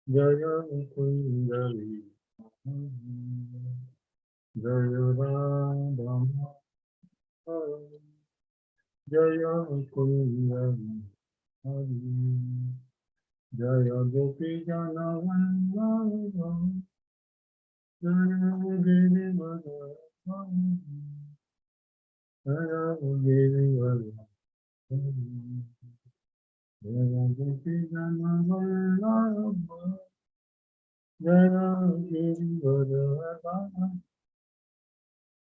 Jaya Kundari Jaya Radha Jaya Kundari Jaya Gopi Jana Vallabha Jaya Girivara Jaya Girivara Jaya Gopi Jana Vallabha Jaya Girivara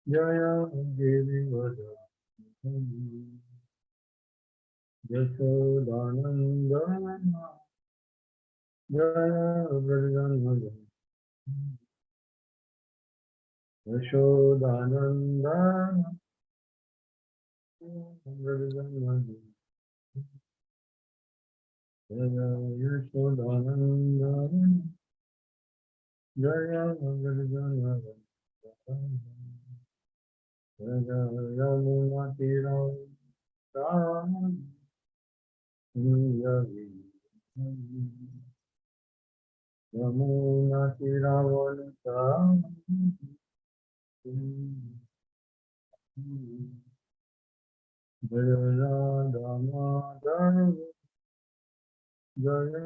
Jaya Girivara Yashodanandana Jaya Virganaya Yashodanandana Virganaya Jaya Yashodanandana Jaya Virganaya Jaya Yamunatira Yamunatira Volta Jaya Radha Madhava Jaya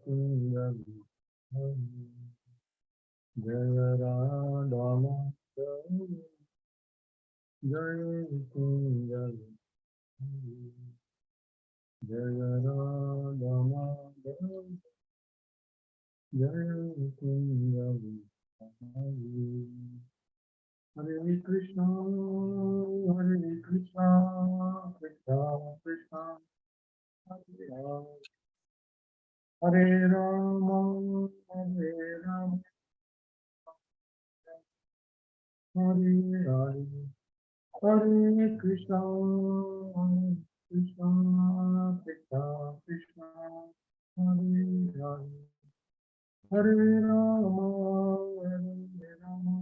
Kundavi Jaya Radha Madhava Jaya Kundavi Jaya Radha Madhava Jaya Kundavi Hare Krishna Hare Krishna Krishna Krishna Hare Rama Hare Rama Hare Rama Hare Hare Hare Krishna Hare Krishna Krishna Krishna Hare Hare Hare Rama Hare Rama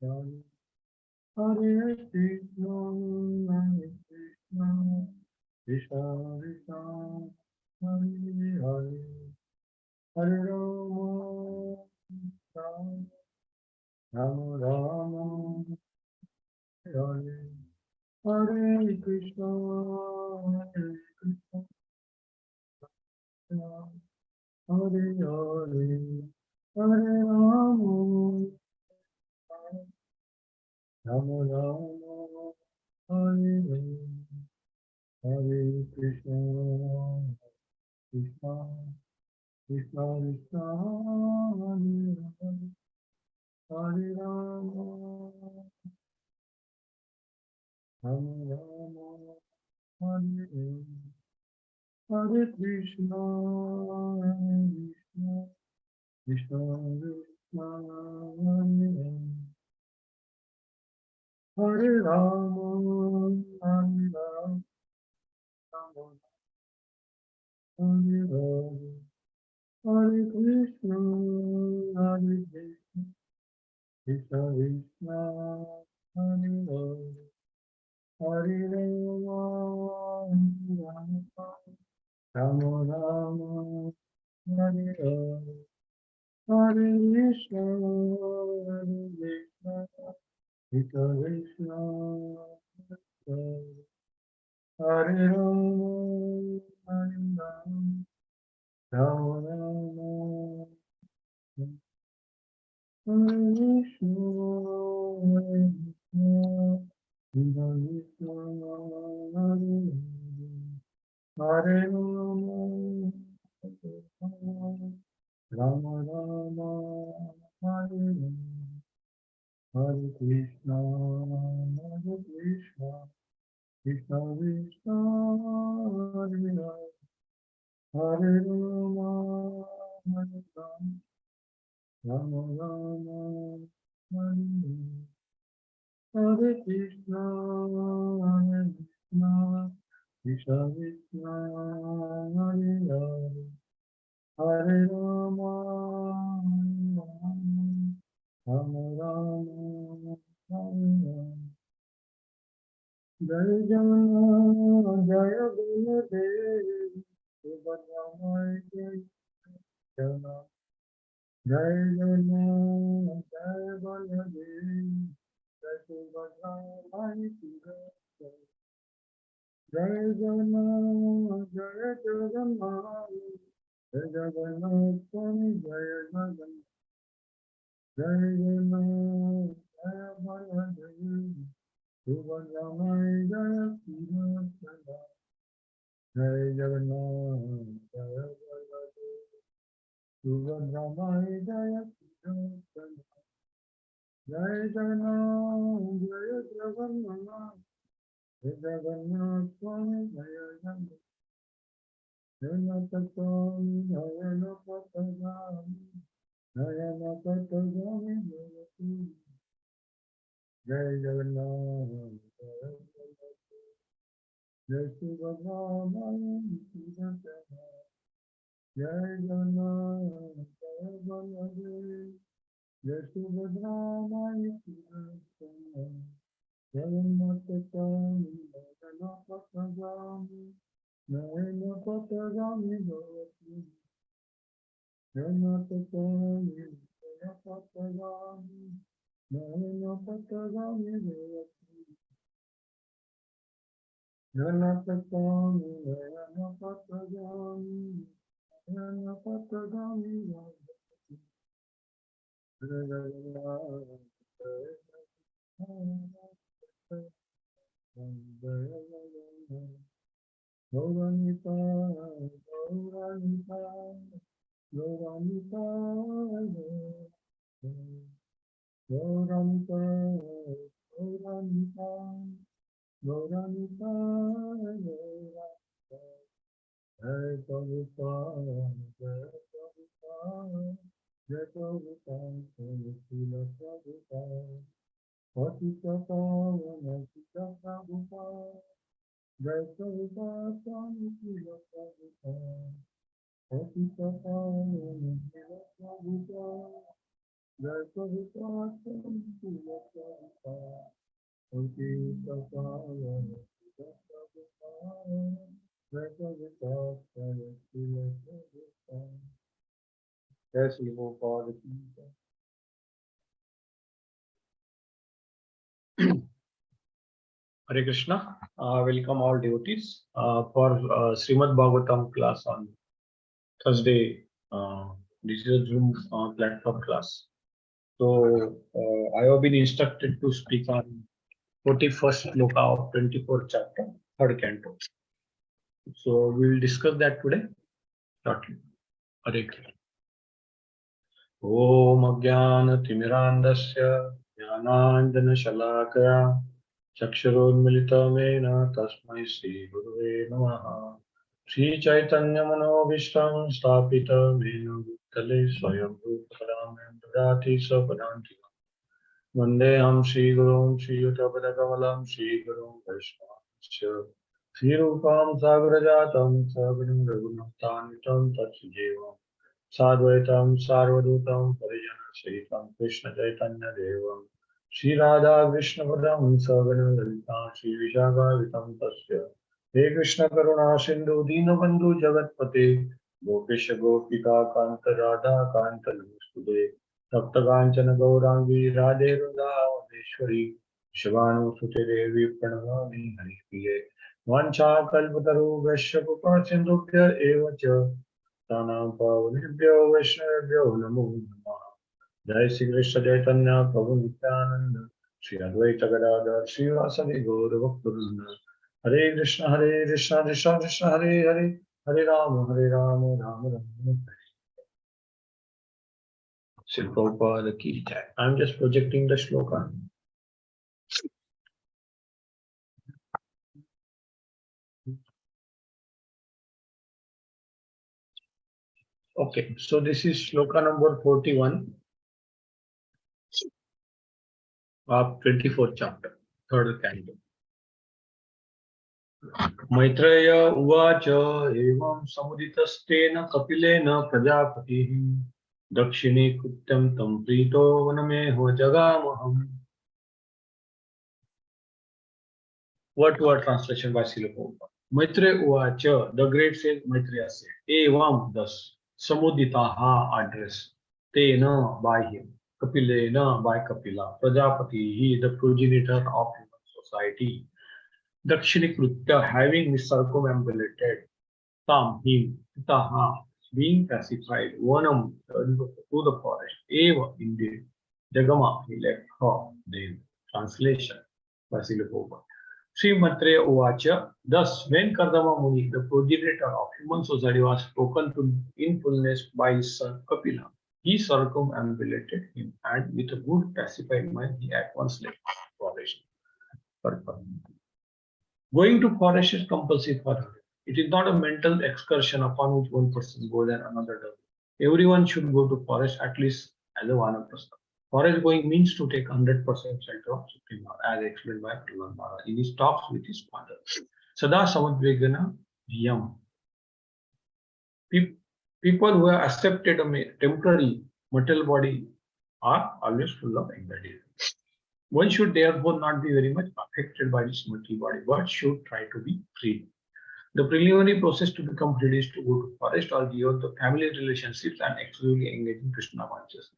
Hare Hare Krishna Hare Krishna Krishna Krishna Hare Hare Hare Rama Rama Rama Hare Hare Krishna Hare Krishna Hare Hare Hare Rama Rama Rama Hare Hare Krishna Krishna Krishna Krishna Hare Hare Hare Rama Rama Rama Hare Hare Krishna Hare Krishna Krishna Krishna Hare Hare Rama Hare Rama Hare Hare Hare Krishna Hare Krishna Krishna Krishna Hare Hare Hare Rama Rama Rama Hare Hare Hare Krishna Hare Krishna Krishna Krishna Hare Rama Hare Rama Rama Rama Hare Krishna Hare Krishna Krishna Hare Rama Rama Rama Hare Hare Krishna Krishna Krishna Hare Hare Rama Hare Rama Rama Hare Hare Krishna Hare Krishna Krishna Krishna Hare Hare Hare Rama Hare Rama Hare Rama जय जगन्नाथ जय गुरुदेव सुभद्रामाय जय जगन्नाथ जय जगन्नाथ जय बलदेव जय सुभद्रामाय जय जगन्नाथ जय जगन्नाथ जय जगन्नाथ स्वामी जय जगन्नाथ जय जगन्नाथ जय बलदेव सुभद्रामाय जय सुभद्रा जय जगन्नाथ जय बलदेव सुभद्रामाय जय सुभद्रा जय जगन्नाथ जय जगन्नाथ जय जगन्नाथ स्वामी जय जगन्नाथ जगन्नाथ स्वामी जगन्नाथ पतगामी जगन्नाथ पतगामी जय जगन्नाथ जय जगन्नाथ जय सुभद्रामाय सुभद्रा जय जगन्नाथ जय बलदेव जय सुभद्रामाय सुभद्रा जगन्नाथ स्वामी जगन्नाथ पतगामी जगन्नाथ पतगामी भवति जगन्नाथ स्वामी जगन्नाथ पतगामी जगन्नाथ पतगामी भवति जगन्नाथ स्वामी जगन्नाथ पतगामी जगन्नाथ पतगामी भवति जय जगन्नाथ जय जगन्नाथ गौरानिता गौरानिता गौरानिता गौरानिता गौरानिता गौरानिता जय प्रभुपाद जय प्रभुपाद जय प्रभुपाद शिल प्रभुपाद पतित पावन शिल प्रभुपाद जय प्रभुपाद स्वामी शिल प्रभुपाद पतित पावन शिल प्रभुपाद जय प्रभुपाद स्वामी शिल प्रभुपाद पतित पावन शिल प्रभुपाद जय प्रभुपाद स्वामी शिल प्रभुपाद जय श्री गोपाल की जय। Hare Krishna. Welcome all devotees for Srimad Bhagavatam class on Thursday. This is a Zoom platform class. So I have been instructed to speak on 41st sloka of 24th chapter, 3rd canto. So we will discuss that today shortly. Hare Krishna. Om Ajnana-timirandasya Jnananjana-shalakaya चक्षुरोन्मिलितमेन तस्मै श्रीगुरुवे नमः। श्रीचैतन्यमनोभीष्टं स्थापितमेन भूतले स्वयं रूपकदा ददाति स्वपदान्तिकं। वन्देऽहं श्रीगुरुं श्रीयुतपदकमलं श्रीगुरुं वैष्णवस्य श्रीरूपं सागरजातं सगुणं रघुनाथान्वितं तत्सजीवं साद्वैतं सार्वभौतं परिजनसहितं कृष्णचैतन्यदेवं श्री राधा कृष्ण पदम सगण ललिता श्री विशाखावितं तस्य हे कृष्ण करुणा सिंधु दीनबंधु जगतपते गोपेश गोपिका कांत राधा कांत नमस्तुते तप्त कांचन गौरांगी राधे वृंदावनेश्वरी शिवानुसुते देवी प्रणमामि हरिप्रिये वाञ्छाकल्पतरुभ्यश्च कृपा सिन्धुभ्य एव च तानां पावनेभ्यो वैष्णवेभ्यो नमो नमः। जय श्री कृष्ण चैतन्य प्रभु नित्यानंद श्री अद्वैत गदाधर श्रीवासदि गौर भक्तवृंद हरे कृष्ण कृष्ण कृष्ण हरे हरे हरे राम राम राम हरे। Sri Prabhupada ki jai. I'm just projecting the shloka. Okay, so this is shloka number 41 of 24th chapter, 3rd canto. Maitreya उवाच एवं समुदितस्तेन कपिलेन प्रजापतिः दक्षिणे कृत्यं तं Preeto वनमेहो जगामहम्। Word-to-word translation by Silpo. Maitre Uvacha, the great says Maitreya said, Evam thus, Samuditaha address, Tena by him, Kapilena by Kapila, Prajapati, he the progenitor of human society, Dakshini Krutya having circumambulated, Tam, him, Taha, being pacified, Vanam, to the forest, Eva, indeed, Jagama, he left her, then. Translation by Silpo. Srimatre Uvacha, thus when Kardama Muni, the progenitor of human society, was spoken to in fullness by his son Kapila, he circumambulated him and with a good pacified mind he at once left forest. Purpose. Going to forest is compulsory for her. It is not a mental excursion upon which one person goes and another does. Everyone should go to forest at least as a vanaprastha. Forest going means to take 100% shelter of Supreme Lord, as explained by Prahlad Maharaj in his talks with his father. Sada Samadvegana Yam. People who have accepted a temporary material body are always full of anxiety. One should therefore not be very much affected by this material body, but should try to be free. The preliminary process to become free is to go to forest or give up the family relationships and exclusively engage in Krishna consciousness.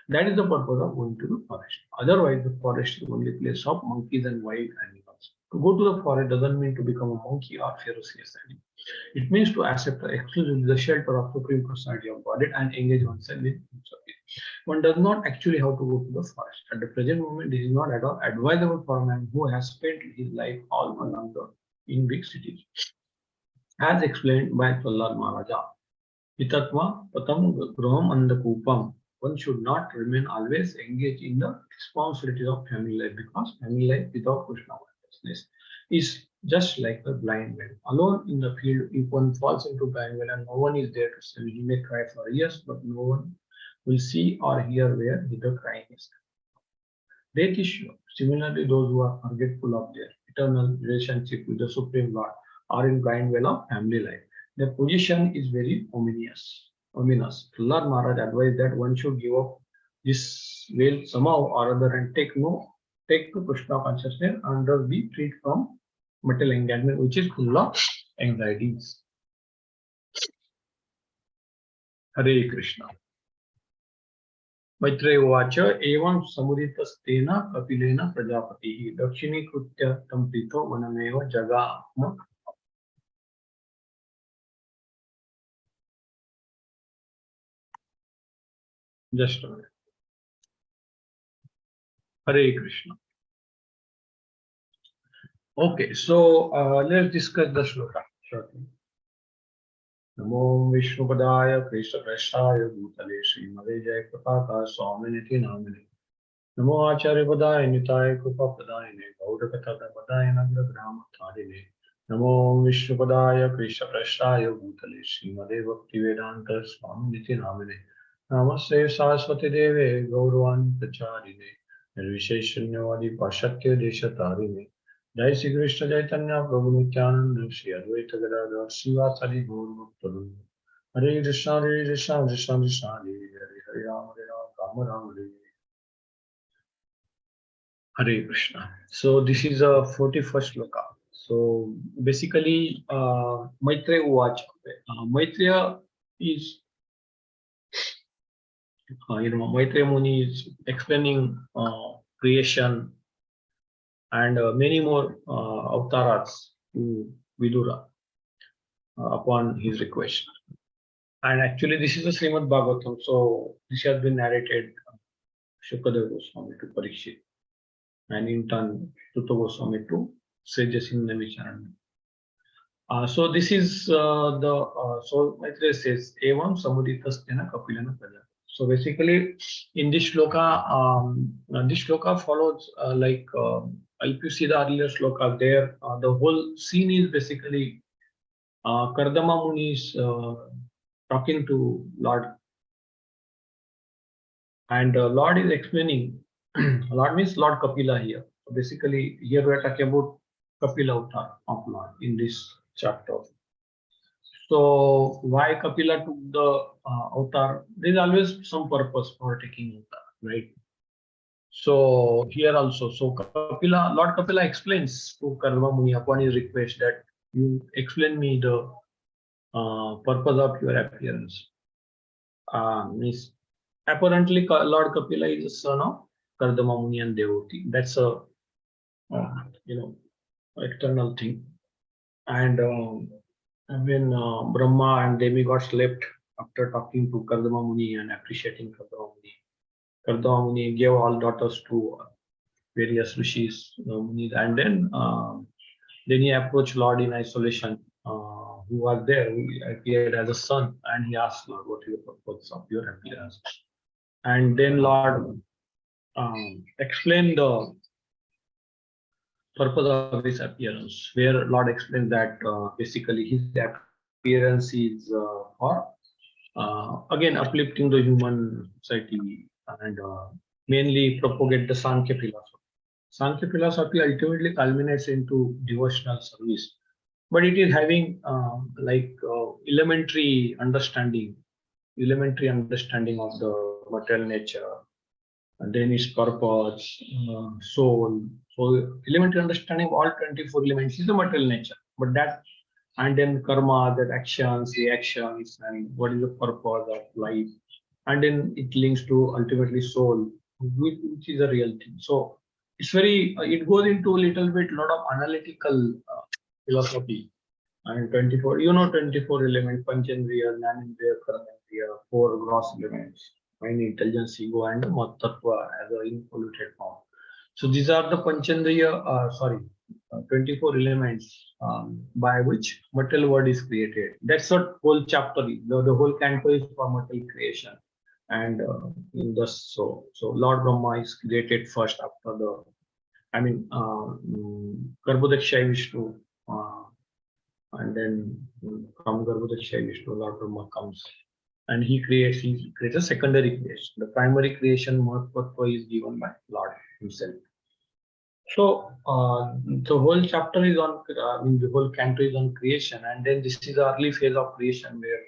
That is the purpose of going to the forest. Otherwise, the forest is only place of monkeys and wild animals. To go to the forest doesn't mean to become a monkey or ferocious animal. It means to accept exclusively the shelter of Supreme Personality of Godhead and engage oneself in service. One does not actually have to go to the forest. At the present moment, this is not at all advisable for a man who has spent his life all along in big cities. As explained by Prahlad Maharaja, Hitatva Patam Graham Andakupam. One should not remain always engaged in the responsibilities of family life because family life without Krishna consciousness is just like a blind man. Alone in the field, if one falls into blind well and no one is there to save, he may cry for years, but no one will see or hear where the crying is. Death is sure. Similarly, those who are forgetful of their eternal relationship with the Supreme Lord are in blind well of family life. Their position is very ominous. Prahlad Maharaj advised that one should give up this veil somehow or other and take to Krishna consciousness and thus be freed from material engagement, which is full of anxieties. Hare Krishna. Maitreya Uvacha evam samuditastena kapilena prajapatihi dakshinikritya tampito vanameva jagama. Just a minute. Hare Krishna. Okay, so let's discuss the shloka shortly. Namo Vishnupadaya Krishna Prashaya Bhutale Srimade Jaya Kripaka Swaminiti Namine. Namo Acharya Padaya Nitaya Kripa Padayane Gaudakata Padaya Nagra Grama Tadine. Namo Vishnupadaya Krishna Prashaya Bhutale Srimade Bhakti Vedanta Swaminiti Namine. Namaste Saraswati Deve Gaurvani Pracharine Nirvisheshanyavadi Pashatya Deshatarine. Jai Sri Krishna Chaitanya Prabhu Nityananda Sri Advaita Gadadhar Srivasadi Gaur Bhakta. Hare Krishna Hare Krishna Krishna Krishna Hare Hare Hare Rama Rama Rama Hare. Hare Krishna. So this is a 41st shloka. So basically, Maitreya Uvacha. Maitreya is, Maitreya Muni is explaining creation and many more avatars to Vidura upon his request. And actually, this is a Srimad Bhagavatam, so this has been narrated Shukadeva Goswami to Parikshit, and in turn, Tuta Goswami to Sejasinda Vicharan. So this is so Maitreya says, Evam Samuditasthena Kapilana Praja. So basically, in this shloka follows if you see the earlier shloka there, the whole scene is basically Kardama Muni is talking to Lord, and Lord is explaining. Lord means Lord Kapila here. So basically, here we are talking about Kapila avatar of Lord in this chapter. So why Kapila took the avatar? There is always some purpose for taking avatar, right? So here also, so Lord Kapila explains to Kardama Muni upon his request that you explain me the purpose of your appearance. Means apparently Lord Kapila is a son of Kardama Muni and devotee. That's a you know external thing. And when Brahma and demigods left after talking to Kardama Muni and appreciating Kardama Muni gave all daughters to various rishis, munis, and then he approached Lord in isolation, who was there, who appeared as a son, and he asked Lord, "What is the purpose of your appearance?" And then Lord explained the purpose of his appearance, where Lord explains that basically his appearance is for again uplifting the human society and mainly propagate the Sankhya philosophy. Sankhya philosophy ultimately culminates into devotional service, but it is having elementary understanding of the material nature, and then its purpose, soul. So elementary understanding of all 24 elements is the material nature, but that and then karma, that actions, reactions, and what is the purpose of life, and then it links to ultimately soul, which is a real thing. So it's very it goes into a little bit lot of analytical philosophy. And 24, 24 element, Panchendriya, Jnanendriya, Karmendriya, four gross elements, mind, intelligence, ego, and Mattattva as an involuted form. So these are the Panchendriya, 24 elements by which material world is created. That's what whole chapter is. The whole canto is for material creation. And in the so Lord Brahma is created first after the, I mean, Garbhodaksha Vishnu. And then from Garbhodaksha Vishnu, Lord Brahma comes and he creates a secondary creation. The primary creation, Mahatma, is given by Lord himself. So the whole chapter is on, the whole canto is on creation, and then this is the early phase of creation where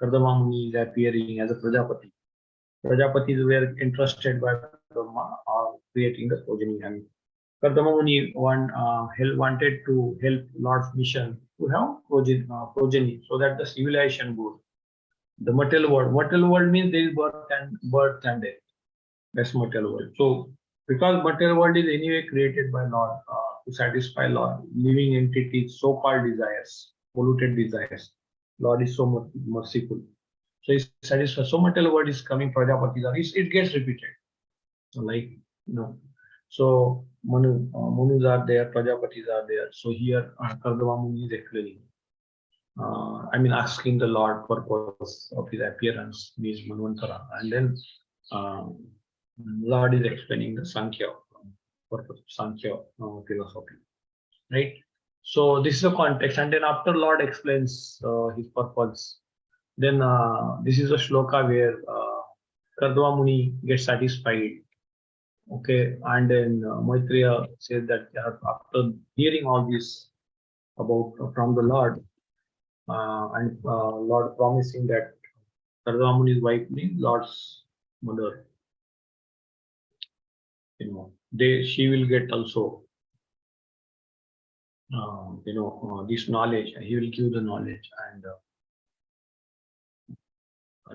Kardama Muni is appearing as a Prajapati. Prajapatis were entrusted by Brahma creating the progeny, and Kardama Muni wanted to help Lord's mission to have progeny so that the civilization goes. The material world. Material world means there is birth and death. That's material world. So because material world is anyway created by Lord to satisfy Lord, living entities, so-called desires, polluted desires. Lord is so merciful. So he satisfies. So material world is coming, Prajapatis, it gets repeated. So like, so Manus are there, Prajapatis are there. So here Kardama Muni is explaining. Asking the Lord purpose of his appearance means Manvantara, and then uh, Lord is explaining the Sankhya purpose, Sankhya philosophy, right? So this is the context, and then after Lord explains his purpose, then this is a shloka where Kardama Muni gets satisfied. Okay, and then Maitreya says that after hearing all this about from the Lord, and Lord promising that Kardama Muni's wife means Lord's mother, she will get also this knowledge, and he will give the knowledge, and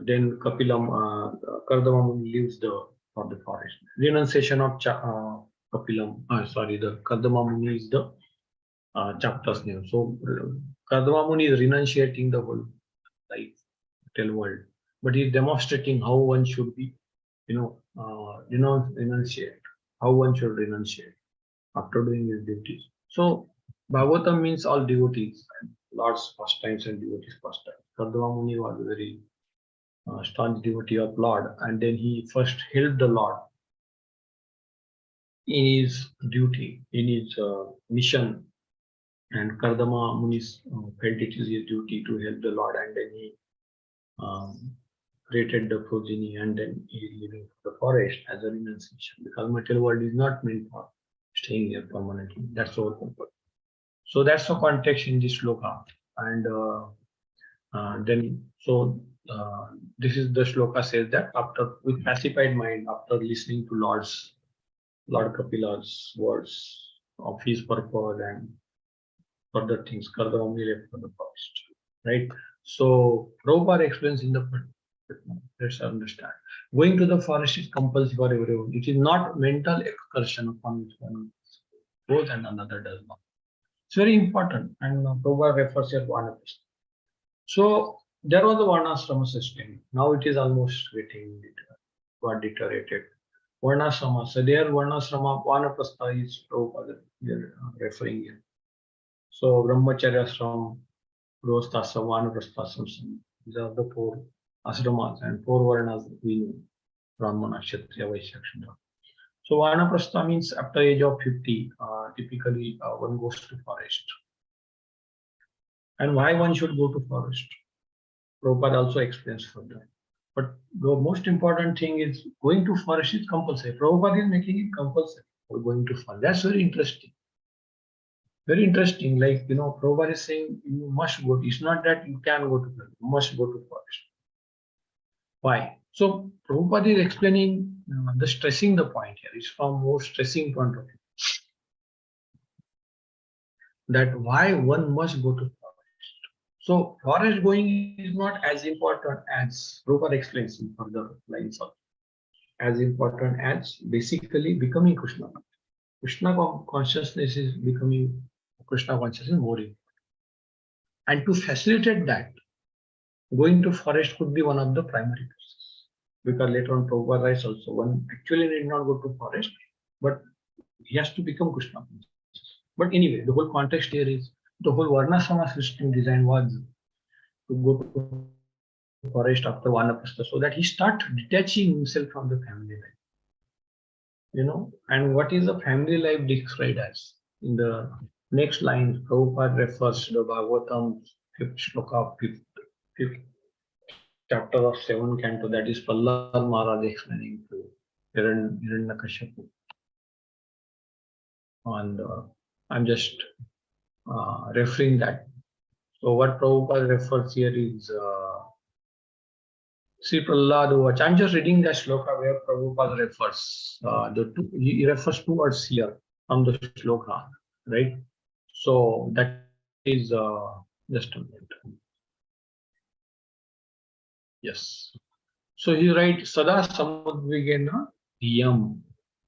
then Kardama Muni leaves for the forest. Renunciation of the Kardama Muni is the chapter's name. So Kardama Muni is renunciating the whole life, world, but he's demonstrating how one should be, renunciate, how one should renunciate after doing his duties. So Bhagavatam means all devotees, Lord's pastimes and devotees' pastimes. Kardama Muni was a very staunch devotee of Lord, and then he first helped the Lord in his duty, in his mission. And Kardama Muni felt it is his duty to help the Lord, and then he created the progeny, and then he is living for the forest as a renunciation, because material world is not meant for staying here permanently. That's our purpose. So that's the context in this shloka, and this is the shloka says that after with pacified mind, after listening to Lord's Lord Kapila's words of his purpose and further things. Karda only left for the forest, right? So Prabhupada explains in the let's understand. Going to the forest is compulsory for everyone. It is not mental excursion upon which one goes and another does not. It's very important, and Prabhupada refers here to Vanaprastha. So there was a Varnashrama system. Now it is almost getting got deteriorated. Varnashrama. So there Varnashrama, Vanaprastha is Prabhupada referring here. So Brahmacharya ashram, Grihasthashram, Vanaprasthashram. These are the four ashramas and four varnas we know. Brahmana, Kshatriya, Vaishya, Shudra. So Vanaprastha means after age of 50, typically one goes to forest. And why one should go to forest? Prabhupada also explains further. But the most important thing is going to forest is compulsory. Prabhupada is making it compulsory for going to forest. That's very interesting. Very interesting. Like, Prabhupada is saying you must go. It's not that you can go to forest. You must go to forest. Why? So Prabhupada is explaining the stressing the point here. It's from more stressing point of view. That why one must go to forest. So forest going is not as important as Prabhupada explains in further lines of as important as basically becoming Krishna. Krishna consciousness is becoming Krishna consciousness more important. And to facilitate that, going to forest could be one of the primary processes. Because later on Prabhupada writes also one actually need not go to forest, but he has to become Krishna conscious. But anyway, the whole context here is the whole Varnashrama system design was to go to forest after Vanaprastha so that he start detaching himself from the family life. And what is the family life described as? In the next line, Prabhupada refers to the Bhagavatam 5th shloka, 5th chapter of 7th canto, that is Prahlad Maharaj explaining to Hiranyakashipu. And I'm just referring that. So what Prabhupada refers here is Sri Prahlad. I'm just reading the shloka where Prabhupada refers. He refers two words here from the shloka, right? So that is just a minute. Yes. So he writes Sada Samudvigena Diyam.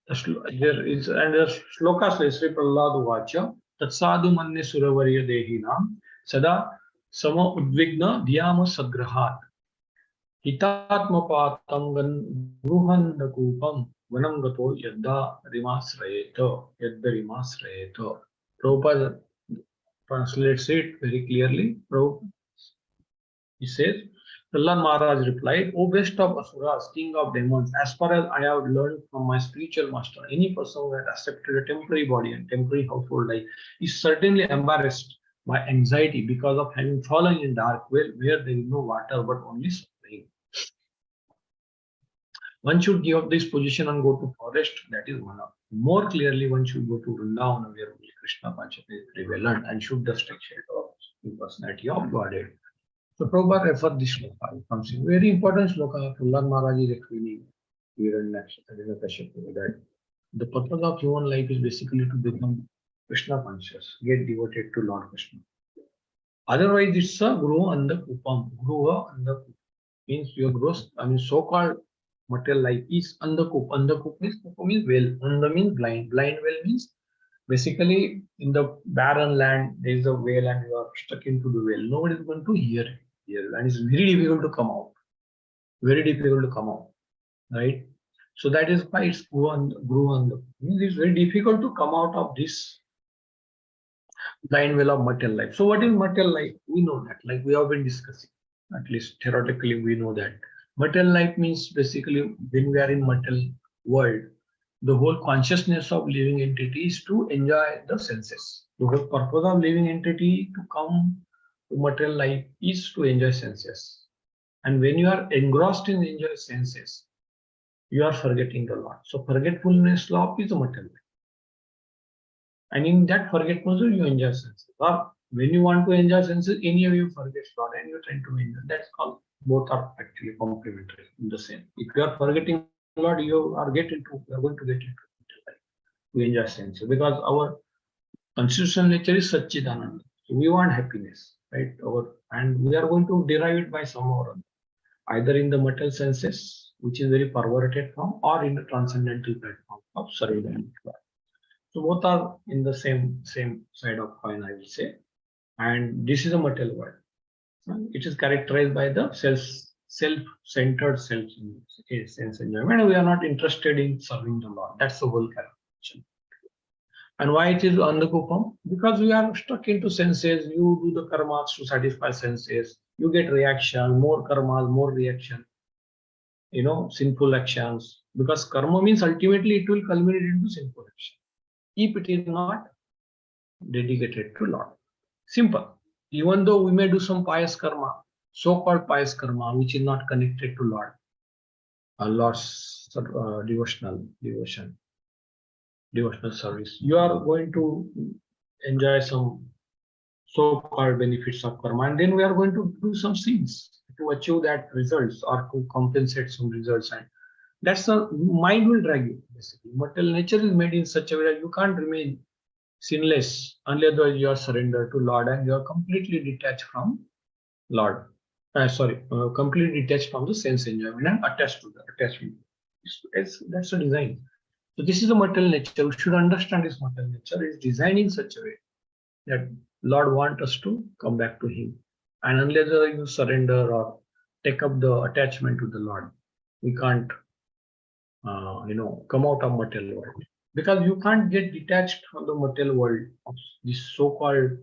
There is and the shloka says Sri Prahlad Vacha Tatsadu Manne Suravarya Dehinam Sada Sama Udvigna Diyama Sagrahat Hitatmapatam Gruhandakupam Vanamgato Yadda Rimasrayeto Prabhupada translates it very clearly. He says, Prahlad Maharaj replied, O best of Asuras, king of demons, as far as I have learned from my spiritual master, any person who has accepted a temporary body and temporary household life is certainly embarrassed by anxiety because of having fallen in dark well where there is no water but only suffering. One should give up this position and go to forest, that is one of. More clearly, one should go to Vrindavan where only Krishna consciousness is prevalent and should thus take shelter of the personality of Godhead. So Prabhupada referred this shloka. Comes in very important shloka. Prahlad Maharaj is explaining here in that the purpose of human life is basically to become Krishna conscious, get devoted to Lord Krishna. Otherwise, it's a Gruha and the Kupam. Gruha and the means your gross, so-called material life is Andakup. Andakup means well. Anda means blind. Blind well means basically in the barren land there is a well and you are stuck into the well. Nobody is going to hear it here, and it's very difficult to come out. Very difficult to come out, right? So that is why it's Gruha. Means it's very difficult to come out of this blind well of material life. So what is material life? We know that, like we have been discussing. At least theoretically, we know that. Material life means basically when we are in material world, the whole consciousness of living entity is to enjoy the senses. The whole purpose of living entity to come to material life is to enjoy senses. And when you are engrossed in enjoy senses, you are forgetting the Lord. So forgetfulness law is a material life. And in that forgetfulness, you enjoy senses. Or when you want to enjoy senses, any of you forget Lord and you tend to enjoy. That's called, both are actually complementary in the same. If you are forgetting Lord, you are going to get into life. to enjoy senses, because our constitutional nature is Satchidananda. So we want happiness, right? And we are going to derive it by some or other, either in the material senses, which is very perverted form, or in the transcendental platform of surveillance. So both are in the same side of coin, I will say. And this is a material world. It is characterized by the self-centered sense enjoyment. We are not interested in serving the Lord. That's the whole characterization. And why it is Andhakupam? Because we are stuck into senses. You do the karmas to satisfy senses. You get reaction, more karmas, more reaction. Sinful actions. Because karma means ultimately it will culminate into sinful action, if it is not dedicated to Lord. Simple. Even though we may do some pious karma, so-called pious karma, which is not connected to Lord, Lord's devotion, devotional service, you are going to enjoy some so-called benefits of karma, and then we are going to do some sins to achieve that results or to compensate some results, and that's the mind will drag you. Basically, material nature is made in such a way that you can't remain sinless unless you are surrendered to Lord and you are completely detached from Lord. Completely detached from the sense enjoyment and attached to the attachment. That's the design. So this is the material nature. We should understand this material nature is designed in such a way that Lord wants us to come back to Him. And unless you surrender or take up the attachment to the Lord, we can't, come out of material world. Because you can't get detached from the material world of this so-called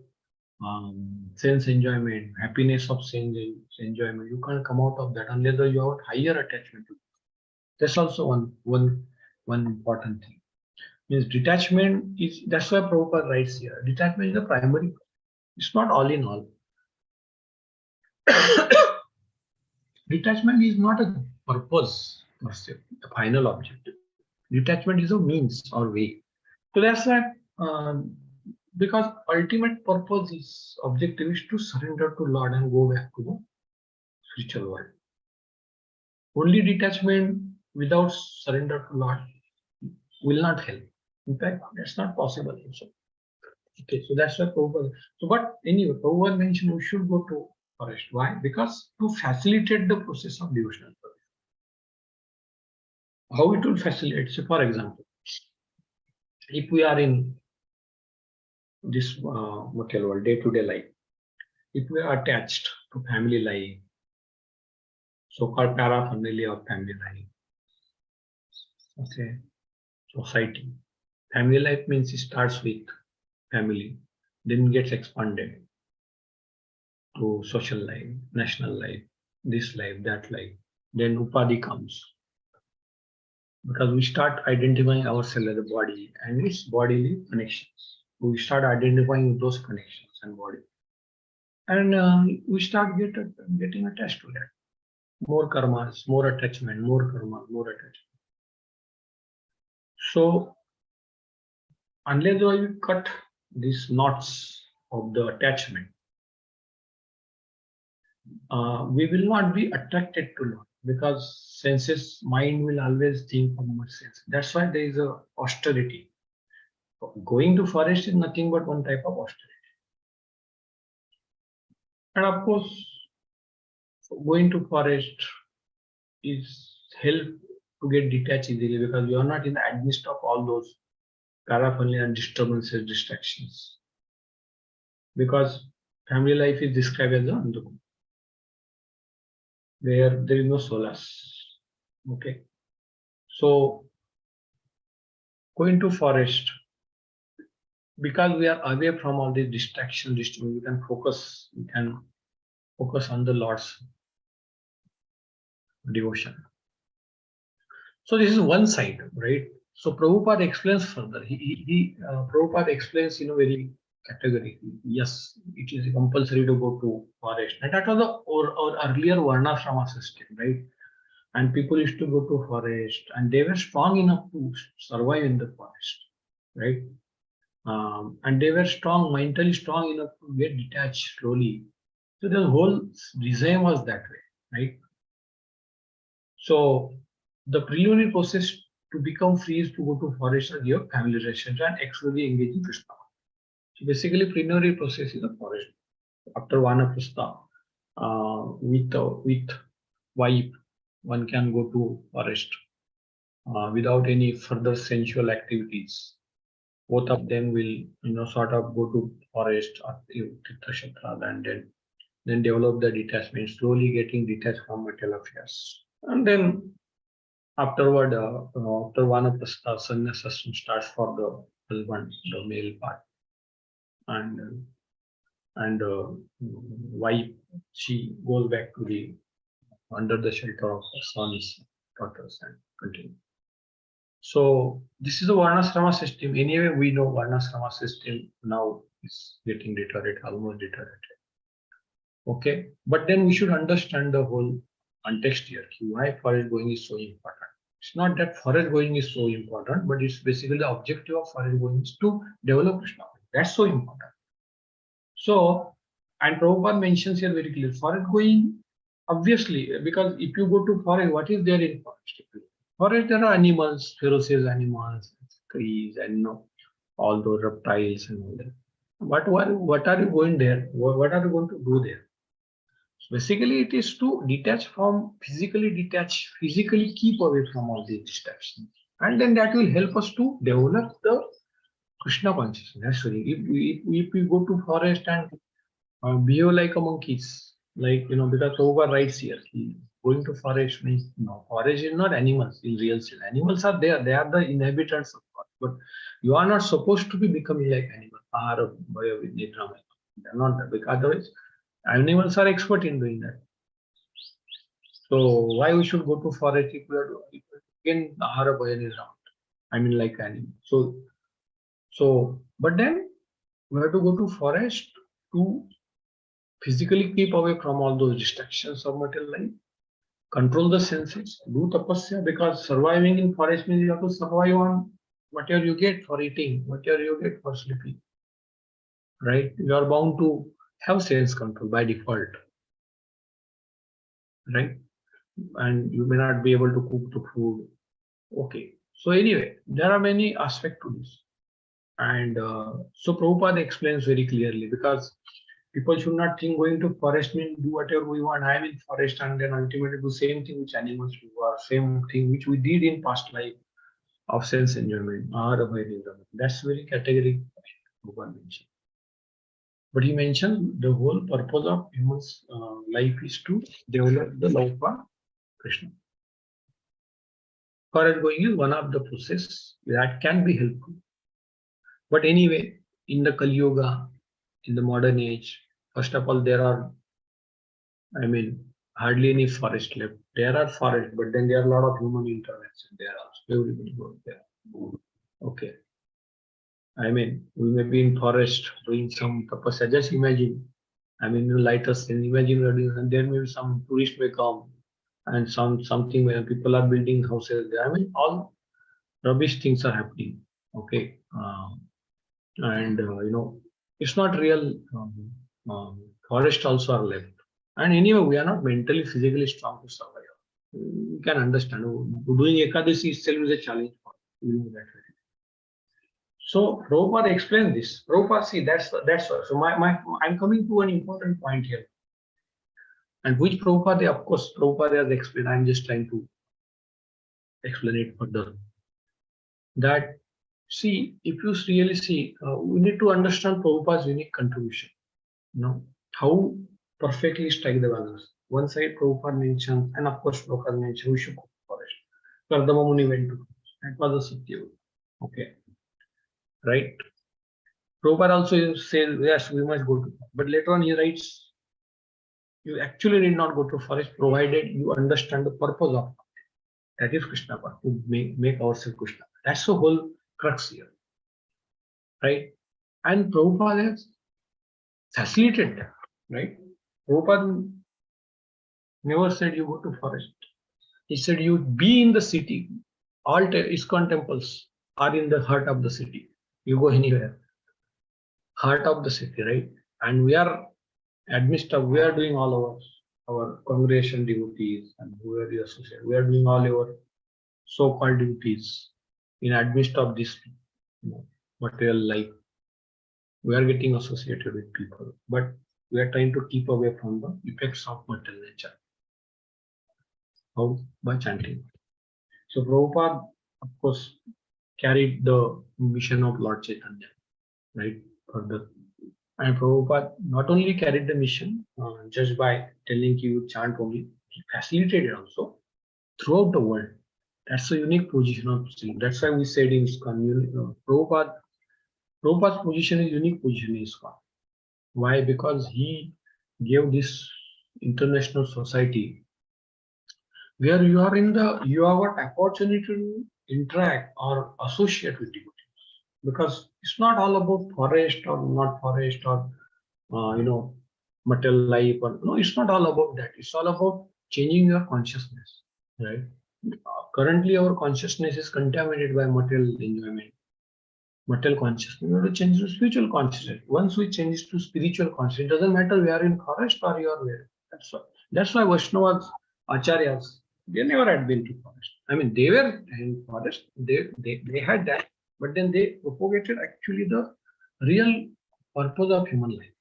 sense enjoyment, happiness of sense enjoyment. You can't come out of that unless you have higher attachment to it. That's also one important thing. Means detachment is, that's why Prabhupada writes here. Detachment is the primary. It's not all in all. Detachment is not a purpose per se, a final objective. Detachment is a means or way. So that's why, because ultimate purpose is objective is to surrender to Lord and go back to the spiritual world. Only detachment without surrender to Lord will not help. In fact, that's not possible also. Okay, so that's why Prabhupada. So, but anyway, Prabhupada mentioned we should go to forest. Why? Because to facilitate the process of devotional service. How it will facilitate? So, for example, if we are in this material world, day-to-day life, if we are attached to family life, so-called paraphernalia of family life, okay, society. Family life means it starts with family, then gets expanded to social life, national life, this life, that life. Then upadhi comes. Because we start identifying ourselves as a body and its bodily connections. We start identifying those connections and body. And we start getting attached to that. More karmas, more attachment, more karma, more attachment. So unless you cut these knots of the attachment, we will not be attracted to Lord, because senses, mind will always think of much sense. That's why there is a austerity. Going to forest is nothing but one type of austerity. And of course, going to forest is help to get detached easily, because you are not in the midst of all those paraphernalia and disturbances, distractions. Because family life is described as a andhukam, where there is no solace. Okay. So going to forest, because we are away from all these distractions, we can focus on the Lord's devotion. So this is one side, right? So Prabhupada explains further. Prabhupada explains in a very categorically. Yes, it is compulsory to go to forest. And that was the earlier Varnashrama system, right? And people used to go to forest, and they were strong enough to survive in the forest, right? And they were strong, mentally strong enough to get detached slowly. So the whole design was that way, right? So the preliminary process to become free is to go to forest or give family relations and actually engage in Krishna. So basically, preliminary process is a forest. After Vanaprastha, with wife, one can go to forest without any further sensual activities. Both of them will, sort of go to forest or Tirtha and then develop the detachment, slowly getting detached from material affairs. And then afterward, after Vanaprastha, sannyasasana starts for the husband, the male part, and wife, she goes back to the under the shelter of her sons, daughters, and continue. So this is a Varnasrama system. Anyway, we know Varnasrama system now is getting deteriorated, almost deteriorated. Okay, but then we should understand the whole context here. Why forest going is so important. It's not that forest going is so important, but it's basically the objective of forest going is to develop Krishna. That's so important. So, and Prabhupada mentions here very clearly, forest going, obviously, because if you go to forest, what is there in forest? Forest, there are animals, ferocious animals, trees, and all those reptiles and all that. What are you going there? What are you going to do there? So basically, it is to detach from physically keep away from all these distractions. And then that will help us to develop the Krishna consciousness. Actually, if we go to forest and behave like a monkeys, like because Prabhupada writes here, going to forest means forest is not animals in real sense. Animals are there; they are the inhabitants of forest, but you are not supposed to be becoming like animals. They're not that, because otherwise animals are expert in doing that. So why we should go to forest if we are again Ahara Bhajan is around? I mean, like animals. But then we have to go to forest to physically keep away from all those distractions of material life, control the senses, do tapasya, because surviving in forest means you have to survive on whatever you get for eating, whatever you get for sleeping, right? You are bound to have sense control by default, right? And you may not be able to cook the food. Okay. So anyway, there are many aspects to this. And so Prabhupada explains very clearly, because people should not think going to forest means do whatever we want. I am in forest and then ultimately do same thing which animals do, or same thing which we did in past life of sense enjoyment. That's very categorical. Prabhupada mentioned. But he mentioned the whole purpose of human's life is to develop the love for Krishna. Forest going is one of the process that can be helpful. But anyway, in the Kali Yuga, in the modern age, first of all, there are, hardly any forest left. There are forests, but then there are a lot of human intervention there also. Everybody goes there. Okay. We may be in forest doing some tapasya. Just imagine. You light us and imagine we are doing, and there may be some tourist may come and something where people are building houses there. All rubbish things are happening. Okay. And it's not real. Forest also are left. And anyway, we are not mentally, physically strong to survive. You can understand. Doing Ekadasi itself is a challenge for you that way. So Prabhupada explains this. Prabhupada, see, that's what. So I'm coming to an important point here. And which Prabhupada, of course, Prabhupada has explained. I'm just trying to explain it further. That, see, if you really see, we need to understand Prabhupada's unique contribution. How perfectly strike the balance. One side Prabhupada mentioned, and of course Prabhupada mentioned we should go to forest. Kardama Muni went to forest. That was a Satya. Okay. Right? Prabhupada also says, yes, we must go to forest. But later on he writes, you actually need not go to forest provided you understand the purpose of it. That is Krishna, to make ourselves Krishna. That's the whole crux here. Right? And Prabhupada has facilitated that. Right? Prabhupada never said you go to forest. He said you be in the city. All ISKCON temples are in the heart of the city. You go anywhere. Heart of the city, right? And we are we are doing all our congregation duties and whoever you associate. We are doing all our so-called duties. in amidst of this material life, we are getting associated with people, but we are trying to keep away from the effects of material nature. How? By chanting. So Prabhupada, of course, carried the mission of Lord Chaitanya, right? Further. And Prabhupada not only carried the mission just by telling you chant only, he facilitated also throughout the world. That's a unique position of Sri. That's why we said in ISKCON, Prabhupada's position is unique position in ISKCON. Why? Because he gave this international society where you have an opportunity to interact or associate with devotees. Because it's not all about forest or not forest or material life or no, it's not all about that. It's all about changing your consciousness, right? Currently, our consciousness is contaminated by material enjoyment, material consciousness. We have to change to spiritual consciousness. Once we change to spiritual consciousness, it doesn't matter we are in forest or you are where. That's why Vaishnavas, Acharyas, they never had been to forest. I mean, they were in forest. They had that, but then they propagated actually the real purpose of human life.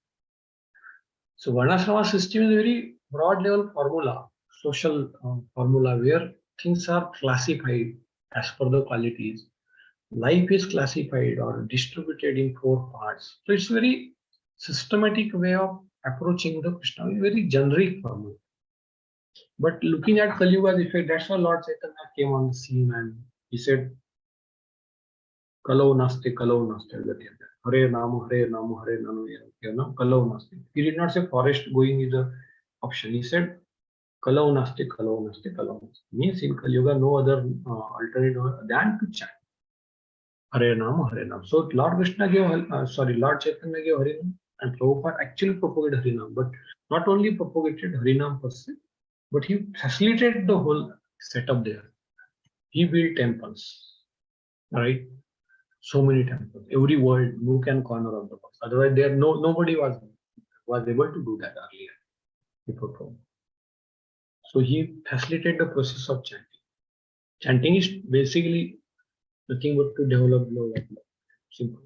So Varnashrama system is a very broad level formula, social formula where things are classified as per the qualities. Life is classified or distributed in 4 parts. So it's very systematic way of approaching the Krishna, very generic formula. But looking at Kali Yuga's effect, that's why Lord Chaitanya came on the scene and he said, Kalau naste, Hare Namu, Hare Namu, Hare Namu, Kalau naste. He did not say forest going is the option. He said, Kalau naste, Kalau naste, Kalau naste. Means in Kali Yuga, no other alternative than to chant. Hare Namu, Hare Namu. So Lord Krishna gave, Lord Chaitanya gave Hare Namu, and Prabhupada actually propagated Hare Namu, but not only propagated Hare Namu per se, but he facilitated the whole setup there. He built temples, right? So many temples, every world, nook and corner of the world. Otherwise, nobody was able to do that earlier before Prabhupada. So he facilitated the process of chanting. Chanting is basically nothing but to develop love. Simple.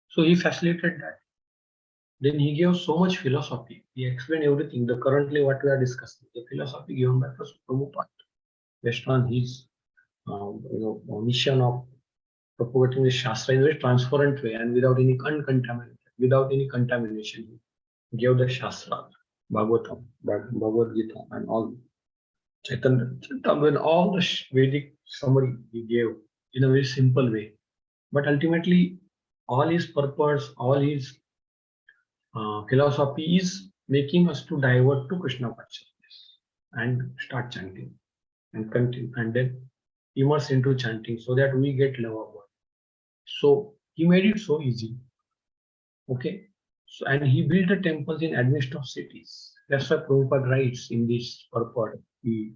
So he facilitated that. Then he gave so much philosophy. He explained everything. The currently what we are discussing, the philosophy given by Prabhupada, based on his mission of propagating the Shastra in a very transparent way and without any contamination. He gave the Shastra, Bhagavatam, Bhagavad Gita, and all Chaitanya, and all the Vedic summary he gave in a very simple way. But ultimately, all his purpose, all his philosophy is making us to divert to Krishna consciousness and start chanting and continue and then immerse into chanting so that we get love of God. So he made it so easy. Okay. So and he built the temples in amidst of cities. That's why Prabhupada writes in this purport. He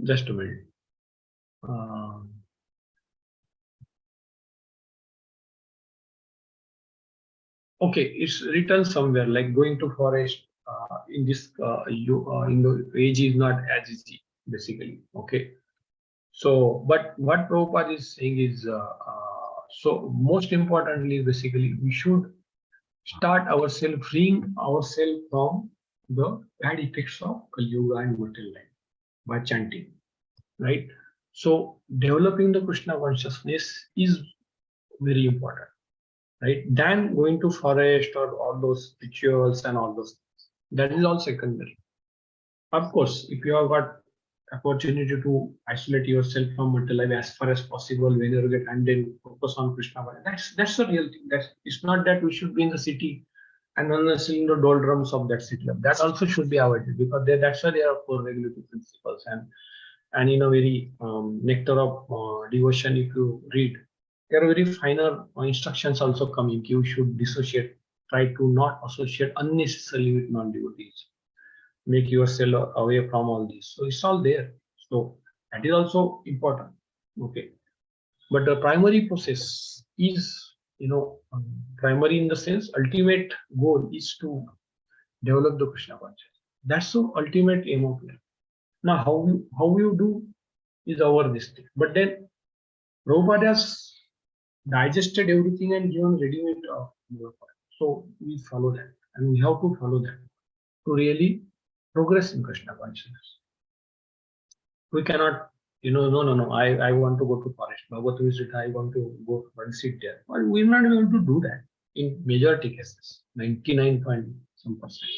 just a minute. Okay, it's written somewhere like going to forest in this in the age is not as easy basically. Okay, so but what Prabhupada is saying is so most importantly basically we should start ourselves freeing ourselves from the bad effects of Kali Yuga and material life by chanting, right? So developing the Krishna consciousness is very important, right? Than going to forest or all those rituals and all those things. That is all secondary. Of course, if you have got opportunity to isolate yourself from material life as far as possible when you get and then focus on Krishna, that's the real thing. It's not that we should be in the city and unnecessarily in the doldrums of that city. That also should be avoided because that's why there are 4 regulative principles and in a very nectar of devotion. If you read, there are very finer instructions also coming. You should dissociate, try to not associate unnecessarily with non-devotees. Make yourself away from all this. So it's all there. So that is also important. Okay. But the primary process is, primary in the sense, ultimate goal is to develop the Krishna consciousness. That's the ultimate aim of life. Now, how you do? is our this thing. But then Prabhupada has digested everything and given ready-made so we follow that, and we have to follow that to really progress in Krishna consciousness. We cannot, no, I want to go to forest. Bhagavatam is written, I want to go and sit there. But we're not able to do that in majority cases, 99 point some percent.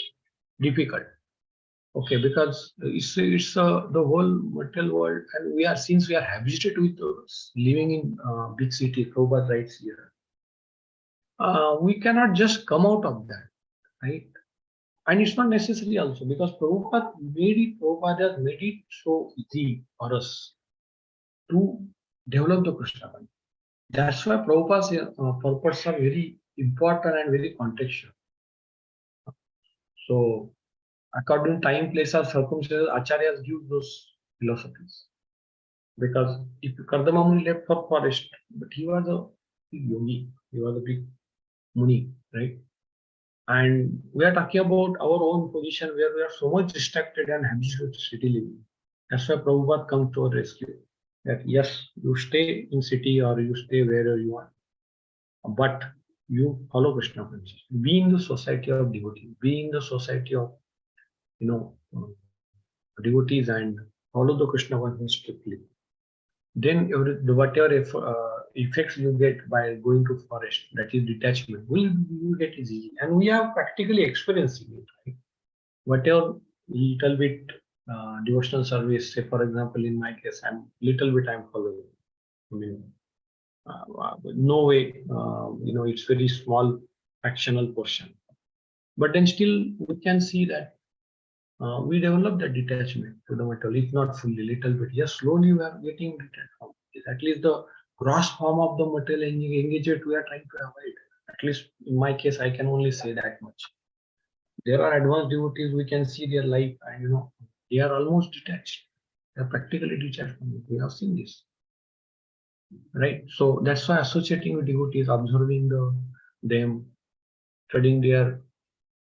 Difficult. Okay, because it's the whole material world, and since we are habituated with living in big city, Prabhupada writes here. We cannot just come out of that, right? And it's not necessary also, because Prabhupada has made it so easy for us to develop the Krishna consciousness. That's why Prabhupada's purpose are very important and very contextual. So, according to time, place, or circumstances, Acharyas give those philosophies. Because if Kardama Muni left for forest, but he was a big yogi, he was a big Muni, right? And we are talking about our own position where we are so much distracted and habituated to city living. That's why Prabhupada comes to our rescue. That yes, you stay in city or you stay wherever you want, but you follow Krishna consciousness. Be in the society of devotees, be in the society of devotees, and follow the Krishna consciousness strictly. Then whatever effects you get by going to forest, that is detachment, will get easily, and we are practically experiencing it. Right? Whatever little bit devotional service, say for example, in my case, I'm following. I mean, no way, it's very small fractional portion, but then still we can see that we develop the detachment to the material, if not fully, little bit. Yes, slowly we are getting detached from it. At least the gross form of the material engagement we are trying to avoid. At least in my case, I can only say that much. There are advanced devotees, we can see their life, and they are almost detached. They are practically detached from it. We have seen this, right? So that's why associating with devotees, observing them, studying their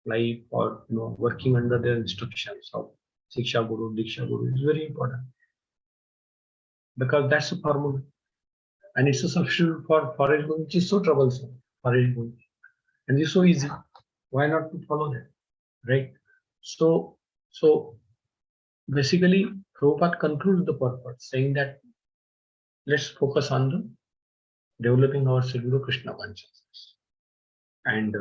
life, or working under their instructions of Siksha Guru, Diksha Guru is very important, because that's a formula, and it's a substitute for forest going, which is so troublesome. Forest going, and it's so easy. Why not to follow that, right? So basically, Prabhupada concludes the purpose saying that let's focus on the developing our Sadguru Krishna consciousness, and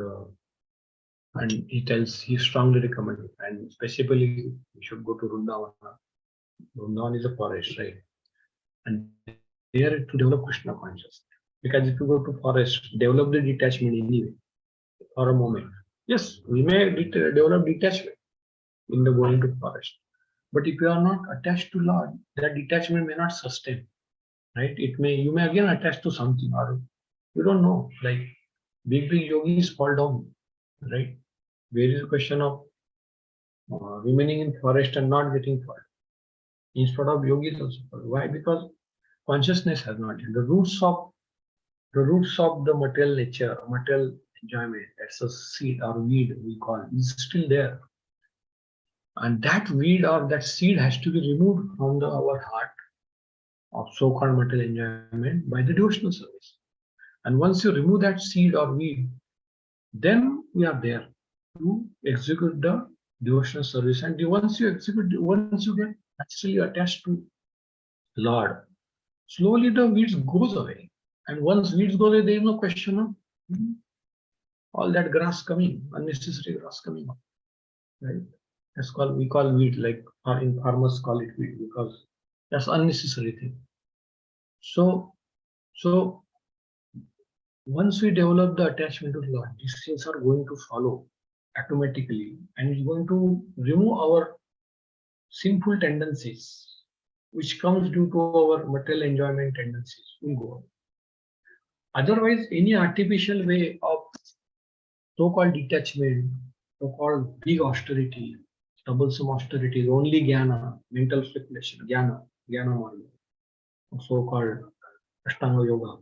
he strongly recommends, and specifically we should go to Vrindavan. Vrindavan is a forest, right? And there to develop Krishna consciousness. Because if you go to forest, develop the detachment anyway, for a moment. Yes, we may develop detachment in the going to forest. But if you are not attached to Lord, that detachment may not sustain. Right? You may again attach to something, or you don't know. Like big yogis fall down, right? There is a question of remaining in forest and not getting fall. Instead of yogis also fall. Why? Because consciousness has not yet. The roots of the material nature, material enjoyment, that's a seed or weed we call, is still there. And that weed or that seed has to be removed from our heart of so-called material enjoyment by the devotional service. And once you remove that seed or weed, then we are there to execute the devotional service. And once you get naturally attached to Lord, slowly the weeds goes away. And once weeds go away, there is no question of all that grass coming, unnecessary grass coming up, right? We call weed, like in farmers call it weed, because that's unnecessary thing. So once we develop the attachment to Lord, these things are going to follow automatically, and it's going to remove our sinful tendencies, which comes due to our material enjoyment tendencies. Will go on. Otherwise, any artificial way of so-called detachment, so-called big austerity, troublesome austerity, is only jnana, mental speculation, jnana marga, so-called Ashtanga yoga,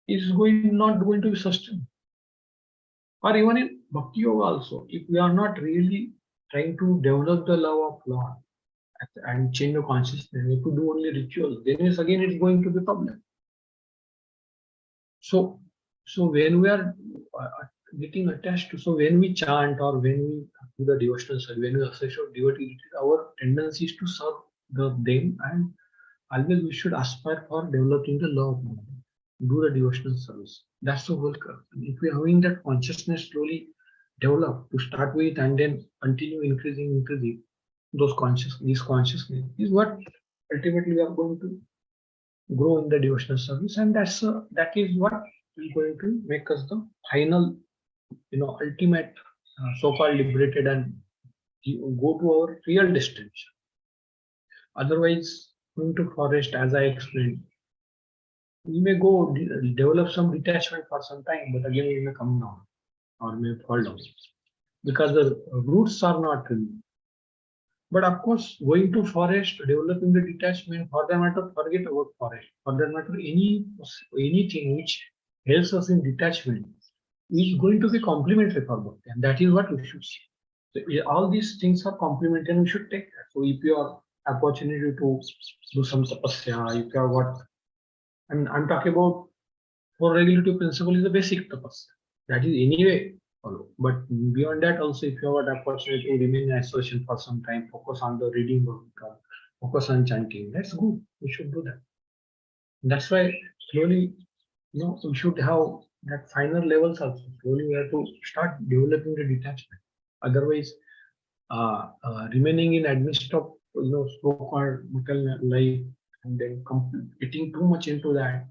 is not going to be sustained. Or even in Bhakti Yoga also, if we are not really trying to develop the love of Lord and change your consciousness. If you do only rituals, then it's going to be a problem. So when we are getting attached to, so when we chant or when we do the devotional service, when we associate devotee, our tendency is to serve them, and always we should aspire for developing the love of God. Do the devotional service. That's the whole curve. If we are having that consciousness slowly develop to start with and then continue increasing, this consciousness is what ultimately we are going to grow in the devotional service, and that is what is going to make us the final, ultimate, so-called liberated, and go to our real destination. Otherwise, going to forest, as I explained, we may go develop some detachment for some time, but again we may come down or may fall down because the roots are not removed. But of course, going to forest, developing the detachment, for that matter, forget about forest. For that matter, anything which helps us in detachment is going to be complementary for both, and that is what we should see. So all these things are complementary, and we should take that. So if you have opportunity to do some tapasya, if you have what, and I'm talking about for regulative principle is the basic tapasya. That is anyway follow. But beyond that, also, if you have an opportunity to remain in isolation for some time, focus on the reading book, focus on chanting, that's good. We should do that. That's why slowly, we should have that finer levels also. Slowly, we have to start developing the detachment. Otherwise, remaining in amidst of so-called material life and then getting too much into that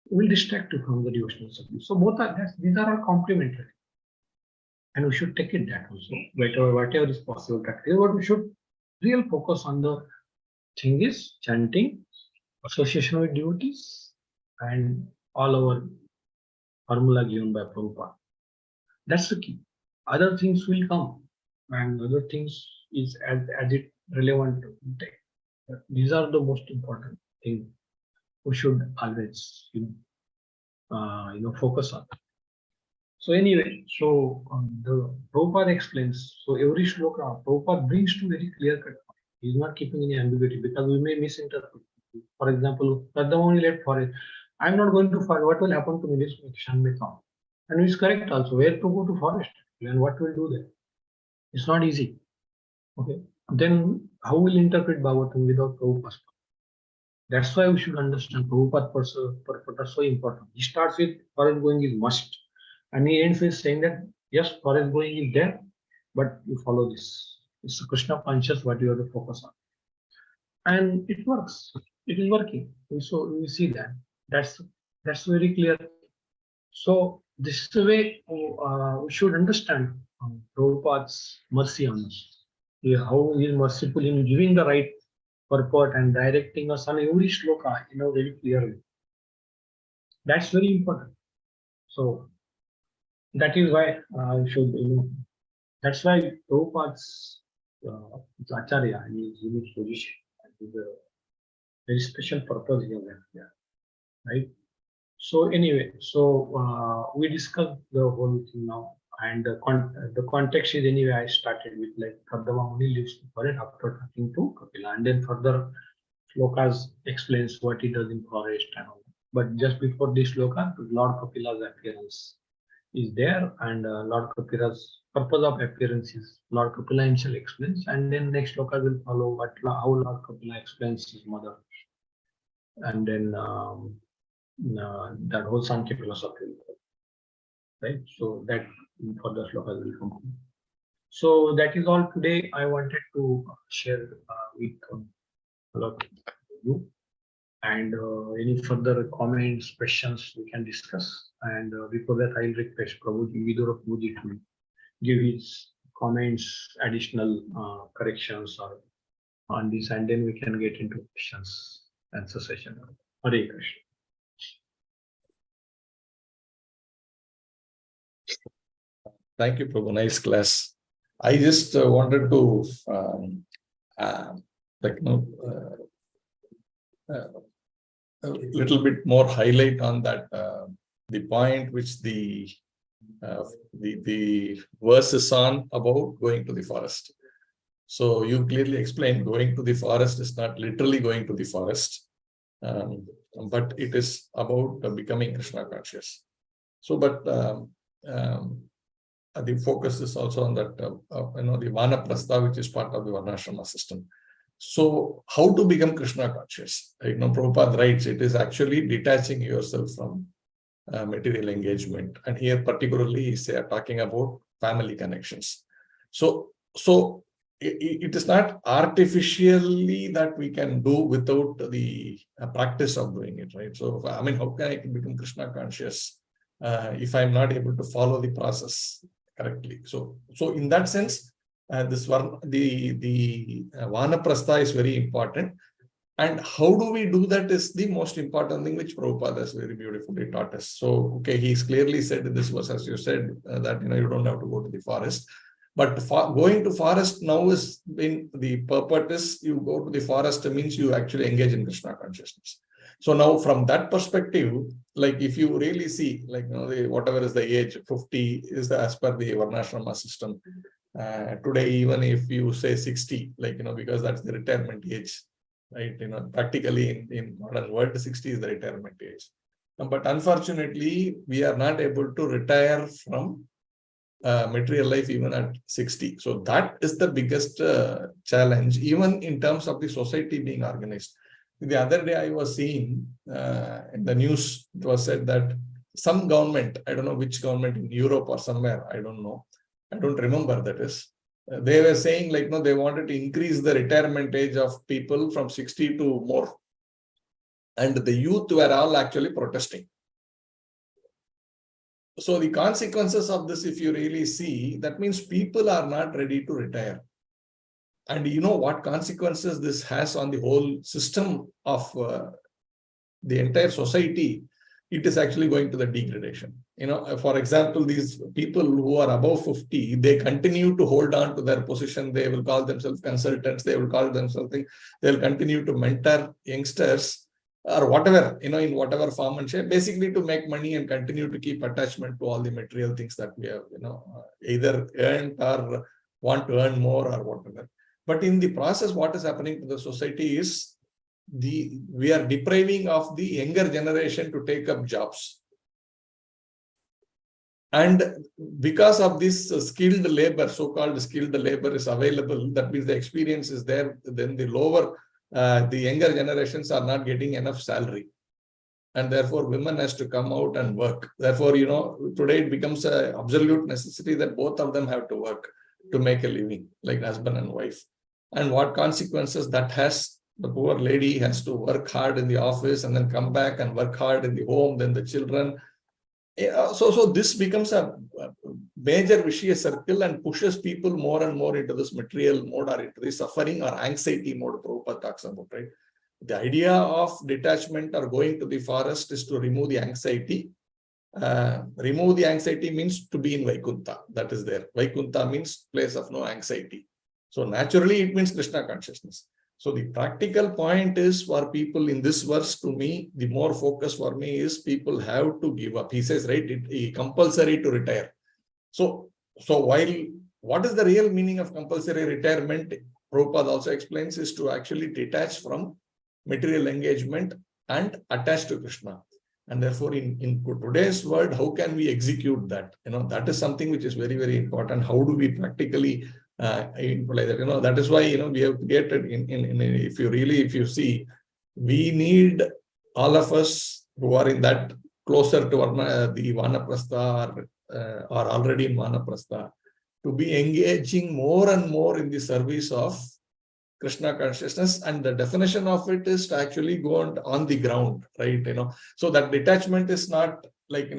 will distract you from the devotional service. So both are these are all complementary. And we should take it that also, whatever is possible. That is what we should real focus on. The thing is chanting, association with devotees, and all our formula given by Prabhupada. That's the key. Other things will come, and other things is as it relevant to take. These are the most important thing we should always focus on. So anyway, the Prabhupada explains, so every shloka Prabhupada brings to very clear cut. He is not keeping any ambiguity because we may misinterpret. For example, Kadamoni left forest. I am not going to forest. What will happen to me? This mission may come. And it's correct also. Where to go to forest? And what will do there? It's not easy. Okay. Then how will interpret Bhagavatam without Prabhupada? That's why we should understand Prabhupada purport are so important. He starts with forest going is must. And he ends with saying that, yes, forest going is there, but you follow this. It's a Krishna conscious what you have to focus on. And it works. It is working. We see that. That's very clear. So this is the way we should understand Prabhupada's mercy on us. How he is merciful in giving the right purport and directing us on every shloka in a very clear way. That's very important. So that is why I should, that's why Prabhupada's Acharya in his unique position is a very special purpose here, right? So anyway, we discussed the whole thing now, and the context is anyway I started with like Kadama Muni lives for it after talking to Kapila, and then further shlokas explains what he does in forest and all. But just before this shloka, Lord Kapila's appearance is there, and Lord Kapila's purpose of appearance is Lord Kapila himself explains, and then next shloka will follow how Lord Kapila explains his mother, and then that whole Sankhya philosophy, right? So that further shlokas will come. So that is all today I wanted to share with all of you. And any further comments, questions we can discuss. And before that, I'll request Prabhuji, Vidura Prabhuji to give his comments, additional corrections or on this, and then we can get into questions answer session. Hare Krishna. Thank you, Prabhu. Nice class. I just wanted to a little bit more highlight on that the point which the verse is on about going to the forest. So you clearly explained going to the forest is not literally going to the forest, but it is about becoming Krishna conscious. So, but the focus is also on that, the Vanaprastha, which is part of the Varnashrama system. So, how to become Krishna conscious? Prabhupada writes, it is actually detaching yourself from material engagement. And here, particularly, he's talking about family connections. So it is not artificially that we can do without the practice of doing it, right? So, I mean, how can I become Krishna conscious if I'm not able to follow the process correctly? So in that sense, the Vanaprastha is very important. And how do we do that is the most important thing, which Prabhupada has very beautifully taught us. So, okay, he's clearly said in this verse, as you said, that you don't have to go to the forest. But going to forest now is when the purpose is you go to the forest means you actually engage in Krishna consciousness. So now from that perspective, like if you really see, like whatever is the age, 50 is as per the Varnashrama system. Today, even if you say 60, because that's the retirement age, right? Practically in modern world, 60 is the retirement age. But unfortunately, we are not able to retire from material life even at 60. So that is the biggest challenge, even in terms of the society being organized. The other day I was seeing in the news, it was said that some government, I don't know which government in Europe or somewhere, I don't know, I don't remember that is, they were saying they wanted to increase the retirement age of people from 60 to more. And the youth were all actually protesting. So the consequences of this, if you really see, that means people are not ready to retire. And you know what consequences this has on the whole system of the entire society? It is actually going to the degradation. For example, these people who are above 50, they continue to hold on to their position. They will call themselves consultants. They will call themselves something. They'll continue to mentor youngsters or whatever, in whatever form and shape, basically to make money and continue to keep attachment to all the material things that we have, either earned or want to earn more or whatever. But in the process, what is happening to the society is we are depriving of the younger generation to take up jobs. And because of this skilled labor, so-called skilled labor is available, that means the experience is there, then the younger generations are not getting enough salary. And therefore, women has to come out and work. Therefore, today it becomes an absolute necessity that both of them have to work to make a living, like husband and wife. And what consequences that has? The poor lady has to work hard in the office and then come back and work hard in the home, then the children. So this becomes a major vicious circle and pushes people more and more into this material mode or into the suffering or anxiety mode Prabhupada talks about, right? The idea of detachment or going to the forest is to remove the anxiety. Remove the anxiety means to be in Vaikuntha. That is there. Vaikuntha means place of no anxiety. So naturally, it means Krishna consciousness. So the practical point is for people in this verse, to me, the more focus for me is people have to give up. He says, right, it's compulsory to retire. So while what is the real meaning of compulsory retirement, Prabhupada also explains, is to actually detach from material engagement and attach to Krishna. And therefore, in today's world, how can we execute that? That is something which is very, very important. How do we practically imply that? That is why, we have created if you see, we need all of us who are in that closer to the Vanaprastha or already in Vanaprastha to be engaging more and more in the service of Krishna consciousness. And the definition of it is to actually go on the ground, right? So that detachment is not like,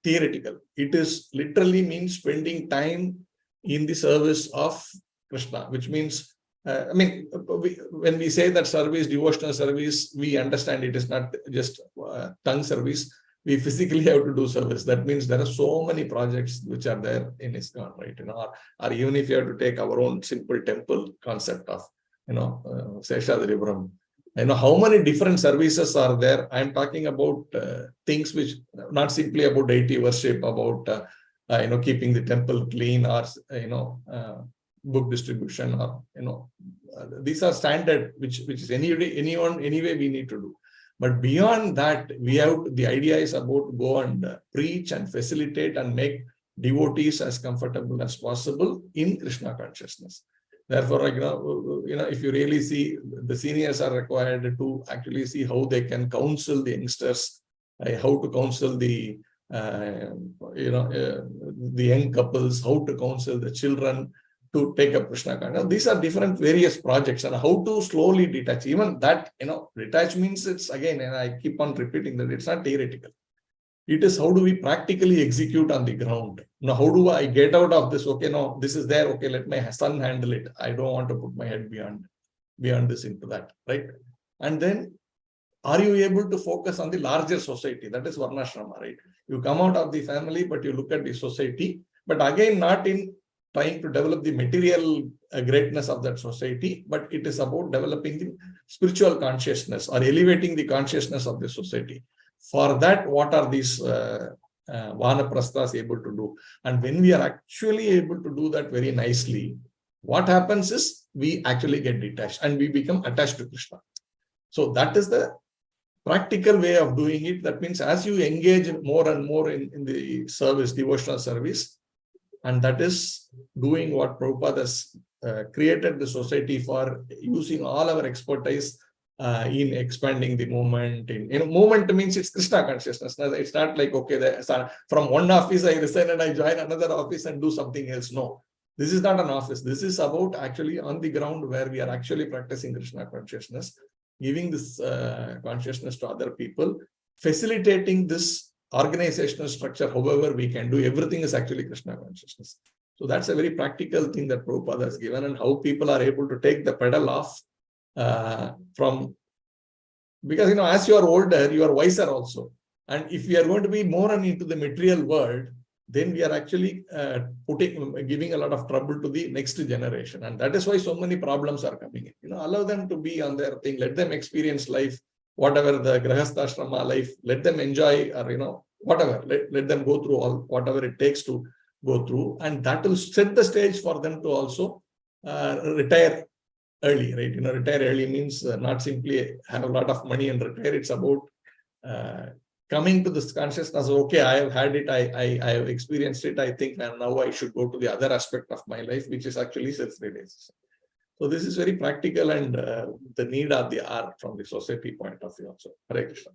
theoretical. It is literally means spending time in the service of Krishna, which means, when we say that service, devotional service, we understand it is not just tongue service. We physically have to do service. That means there are so many projects which are there in ISKCON, right? Or even if you have to take our own simple temple concept of, Seshadripuram, how many different services are there. I'm talking about things which not simply about deity worship, about keeping the temple clean or book distribution, or these are standard, which is anyway we need to do. But beyond that, the idea is about go and preach and facilitate and make devotees as comfortable as possible in Krishna consciousness. Therefore, if you really see, the seniors are required to actually see how they can counsel the youngsters, how to counsel the young couples, how to counsel the children to take up Krishna consciousness. These are different various projects, and how to slowly detach. Even that, detach means it's, again, and I keep on repeating that it's not theoretical. It is how do we practically execute on the ground. Now, how do I get out of this? Okay, no, this is there. Okay, let my son handle it. I don't want to put my head beyond this into that, right? And then, are you able to focus on the larger society? That is Varnashrama, right? You come out of the family, but you look at the society, but again, not in trying to develop the material greatness of that society, but it is about developing the spiritual consciousness or elevating the consciousness of the society. For that, what are these Vanaprasthas able to do? And when we are actually able to do that very nicely, what happens is we actually get detached and we become attached to Krishna. So that is the practical way of doing it. That means as you engage more and more in the service, devotional service, and that is doing what Prabhupada has created the society for, using all our expertise in expanding the movement. Movement means it's Krishna consciousness. It's not like, okay, from one office I resign and I join another office and do something else. No, this is not an office. This is about actually on the ground where we are actually practicing Krishna consciousness, giving this consciousness to other people, facilitating this organizational structure, however we can do. Everything is actually Krishna consciousness. So that's a very practical thing that Prabhupada has given, and how people are able to take the pedal off because as you are older, you are wiser also. And if we are going to be more into the material world, then we are actually giving a lot of trouble to the next generation. And that is why so many problems are coming in. Allow them to be on their thing, let them experience life, whatever the Grahastha life, let them enjoy, or whatever, let them go through all whatever it takes to go through, and that will set the stage for them to also retire early, right? Retire early means not simply have a lot of money and retire. It's about coming to this consciousness. Okay, I have had it, I have experienced it. I think now I should go to the other aspect of my life, which is actually self-realization. So this is very practical, and the need of the hour from the society point of view also. Hare Krishna.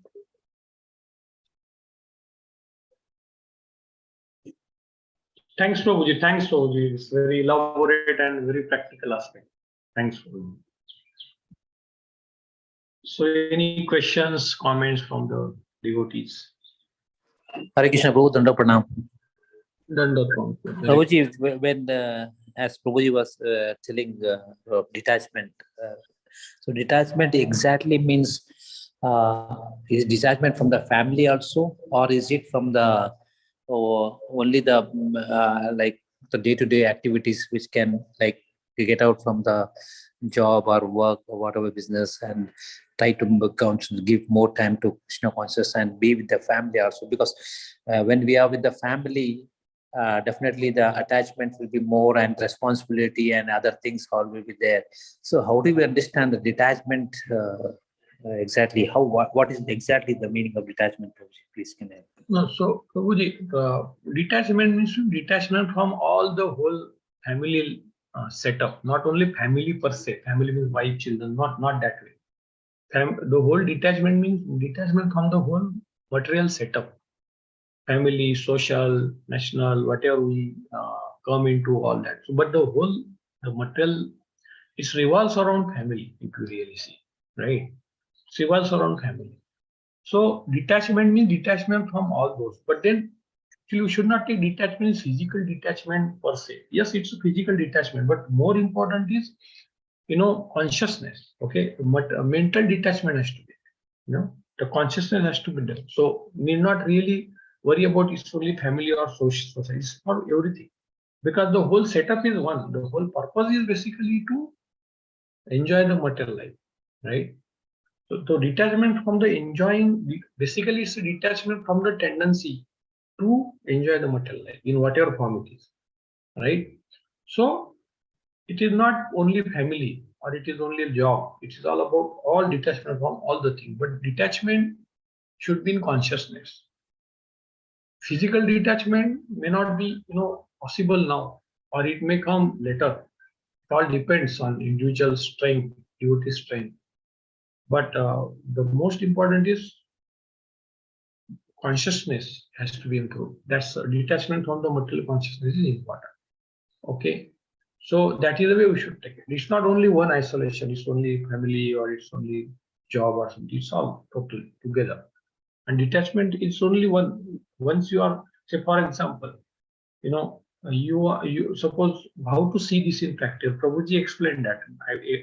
Thanks, Prabhuji. Thanks, Prabhuji. It's very elaborate and very practical aspect. Thanks, Prabhuji. So, any questions, comments from the devotees? Hare Krishna, Prabhu, Danda Pranam. Danda Pranam. Prabhuji, when as Prabhuji was telling detachment, so detachment exactly means is detachment from the family also, or is it from the only the like the day-to-day activities which can like get out from the job or work or whatever business and try to give more time to Krishna consciousness and be with the family also? Because when we are with the family, definitely the attachment will be more, and responsibility and other things all will be there. So how do we understand the detachment exactly? What is exactly the meaning of detachment? Please can I? No, so Prabhuji, detachment means detachment from all the whole family setup, not only family per se. Family means wife, children, not that way. The whole detachment means detachment from the whole material setup, family, social, national, whatever we come into all that. So, but the material, it revolves around family, if you really see, right? It revolves around family. So detachment means detachment from all those. But then you should not take detachment as physical detachment per se. Yes, it's a physical detachment, but more important is, consciousness. Okay, but mental detachment has to be, the consciousness has to be done. So need not really worry about it's only family or social society. It's for everything, because the whole setup is one. The whole purpose is basically to enjoy the material life, right? So detachment from the enjoying, basically it's a detachment from the tendency to enjoy the material life in whatever form it is, right? So it is not only family or it is only a job. It is all about all detachment from all the things. But detachment should be in consciousness. Physical detachment may not be, possible now, or it may come later. It all depends on individual strength, devotee strength. But the most important is consciousness has to be improved. That's detachment from the material consciousness is important. Okay. So that is the way we should take it. It's not only one isolation, it's only family or it's only job or something. It's all totally together. And detachment is only one. Once you are, say, for example, you suppose how to see this in practice. Prabhuji explained that.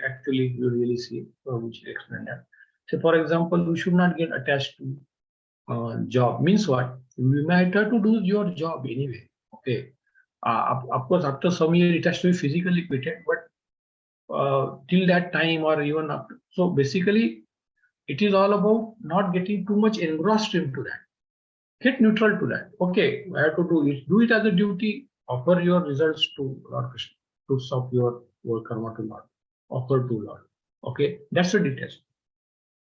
Actually, you really see Prabhuji explained that. So, for example, we should not get attached to job. Means what? We might have to do your job anyway. Okay. Of course, after some year, it has to be physically quitted, but till that time or even after. So basically, it is all about not getting too much engrossed into that. Get neutral to that. Okay, I have to do it. Do it as a duty. Offer your results to Lord Krishna. Fruits of your work karma to Lord. Offer to Lord. Okay, that's a detachment.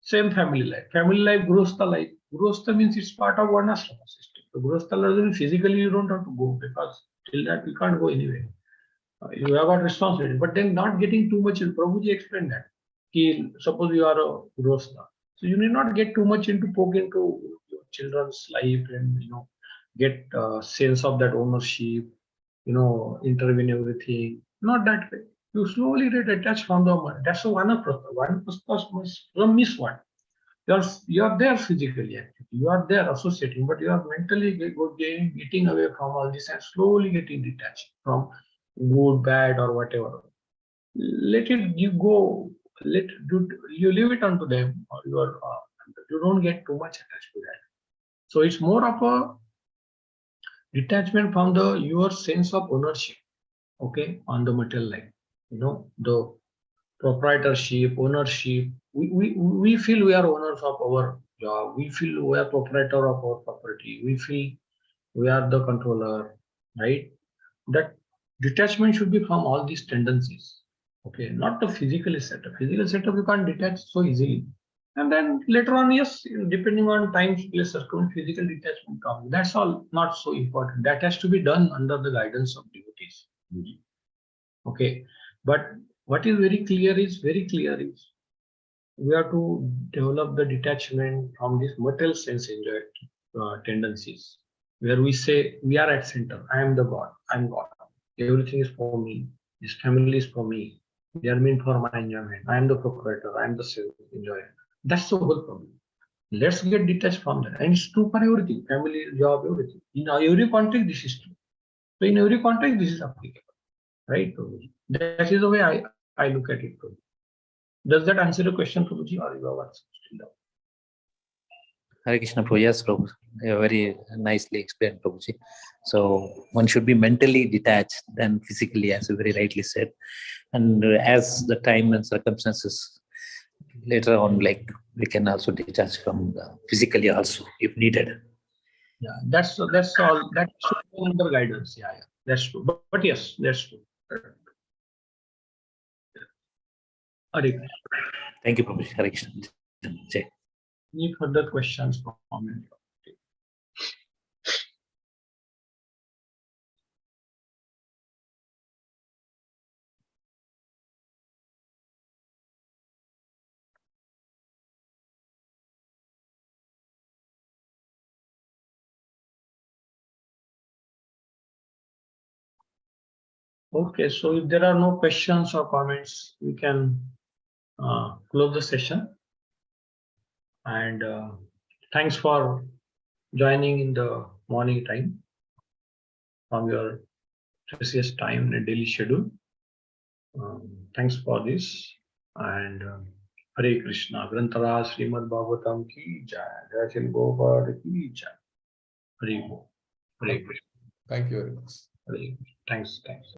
Same family life. Family life, grostha life. Grostha means it's part of varnashrama system. So grostha doesn't mean physically you don't have to go because till that you can't go anywhere. You have got responsibility, but then not getting too much in. Prabhuji explained that. Suppose you are a grostha, so you need not get too much into poke into your children's life and get sense of that ownership, intervene everything. Not that way. You slowly get attached from the mind. That's one of one miss one. You're there physically, actually. You are there associating, but you are mentally getting away from all this and slowly getting detached from good, bad, or whatever. Let it you go. You leave it onto them, or you don't get too much attached to that. So it's more of a detachment from your sense of ownership. Okay, on the material life. The proprietorship, ownership. We feel we are owners of our job. We feel we are proprietor of our property. We feel we are the controller, right? That detachment should be from all these tendencies. Okay, not the physical setup. Physical setup you can't detach so easily. And then later on, yes, depending on time, place, circumstance, physical detachment comes. That's all not so important. That has to be done under the guidance of devotees. Okay, but what is very clear is we have to develop the detachment from these material sense enjoyed tendencies, where we say we are at center. I am the God. I'm God. Everything is for me. This family is for me. They are meant for my enjoyment. I am the proprietor. I am the enjoyer. That's the whole problem. Let's get detached from that. And it's true for everything, family, job, everything. In every context, this is true. So in every context, this is applicable, right? That is the way I look at it. Does that answer the question, Prabhuji, or you have still? Hare Krishna, Prabhu. Yes, Prabhu. Very nicely explained, Prabhuji. So one should be mentally detached than physically, as you very rightly said. And as the time and circumstances later on, like we can also detach from physically also if needed. Yeah, that's all. That should be under guidance. Yeah, that's true. But yes, that's true. Thank you, Prabhuji. Hare Krishna. Jai. Any further questions or comments? Okay, so if there are no questions or comments, we can close the session. And thanks for joining in the morning time from your precious time and daily schedule. Thanks for this. And Hare Krishna, Grantara Srimad Bhagavatam ki jai, Jai Gopad ki jai. Hare Krishna. Thank you very much. Thanks.